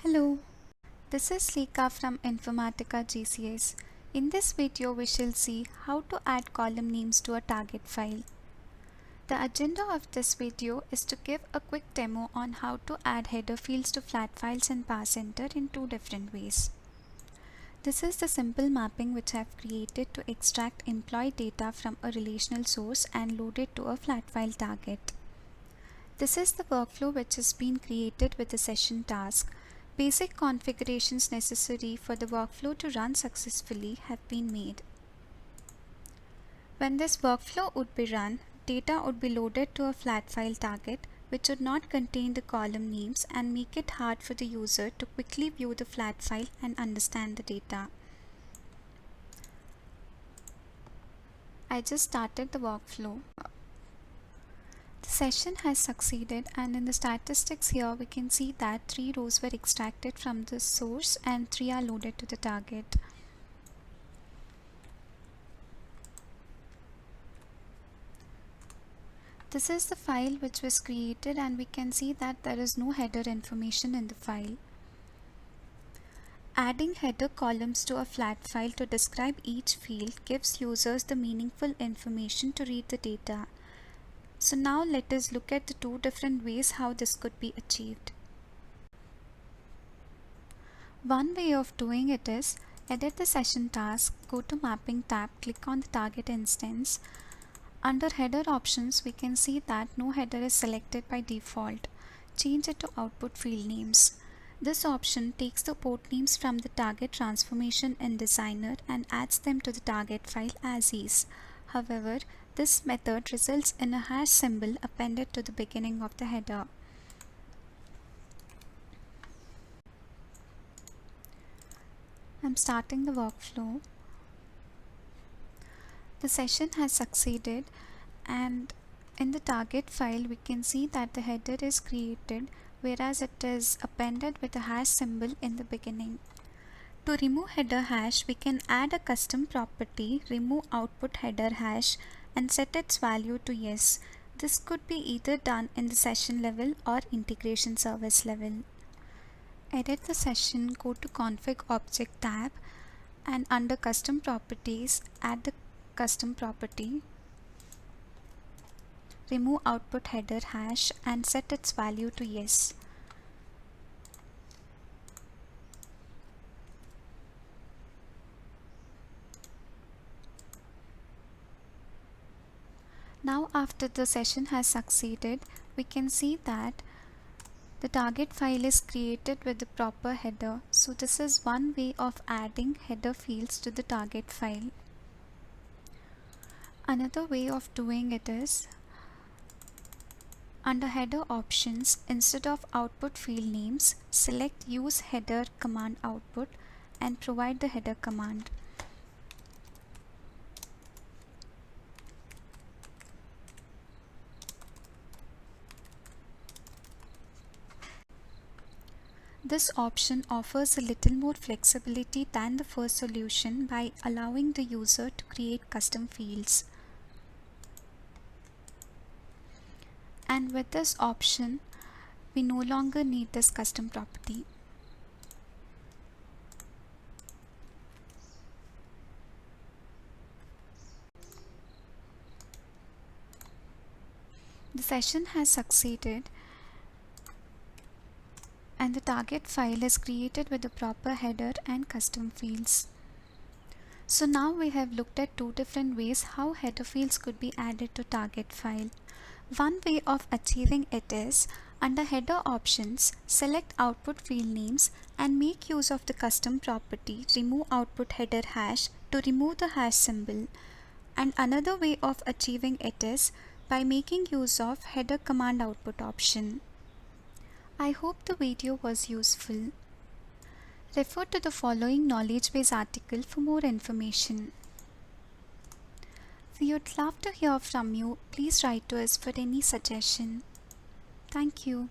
Hello, this is Lika from Informatica GCS. In this video, we shall see how to add column names to a target file. The agenda of this video is to give a quick demo on how to add header fields to flat files in PowerCenter in two different ways. This is the simple mapping which I have created to extract employee data from a relational source and load it to a flat file target. This is the workflow which has been created with the session task. Basic configurations necessary for the workflow to run successfully have been made. When this workflow would be run, data would be loaded to a flat file target which would not contain the column names and make it hard for the user to quickly view the flat file and understand the data. I just started the workflow. The session has succeeded, and in the statistics here we can see that 3 rows were extracted from the source and 3 are loaded to the target. This is the file which was created, and we can see that there is no header information in the file. Adding header columns to a flat file to describe each field gives users the meaningful information to read the data. So now let us look at the two different ways how this could be achieved. One way of doing it is edit the session task, go to Mapping tab, click on the target instance. Under header options, we can see that no header is selected by default. Change it to output field names. This option takes the port names from the target transformation in Designer and adds them to the target file as is. However, this method results in a hash symbol appended to the beginning of the header. I'm starting the workflow. The session has succeeded, and in the target file we can see that the header is created, whereas it is appended with a hash symbol in the beginning. To remove header hash, we can add a custom property, remove output header hash, and set its value to yes. This could be either done in the session level or integration service level. Edit the session, go to Config Object tab, and under Custom Properties, add the custom property, remove output header hash, and set its value to yes. Now after the session has succeeded, we can see that the target file is created with the proper header. So this is one way of adding header fields to the target file. Another way of doing it is under header options, instead of output field names, select use header command output and provide the header command. This option offers a little more flexibility than the first solution by allowing the user to create custom fields. And with this option, we no longer need this custom property. The session has succeeded, and the target file is created with the proper header and custom fields. So now we have looked at two different ways how header fields could be added to target file. One way of achieving it is under header options, select output field names and make use of the custom property remove output header hash to remove the hash symbol. And another way of achieving it is by making use of header command output option. I hope the video was useful. Refer to the following knowledge base article for more information. We would love to hear from you. Please write to us for any suggestion. Thank you.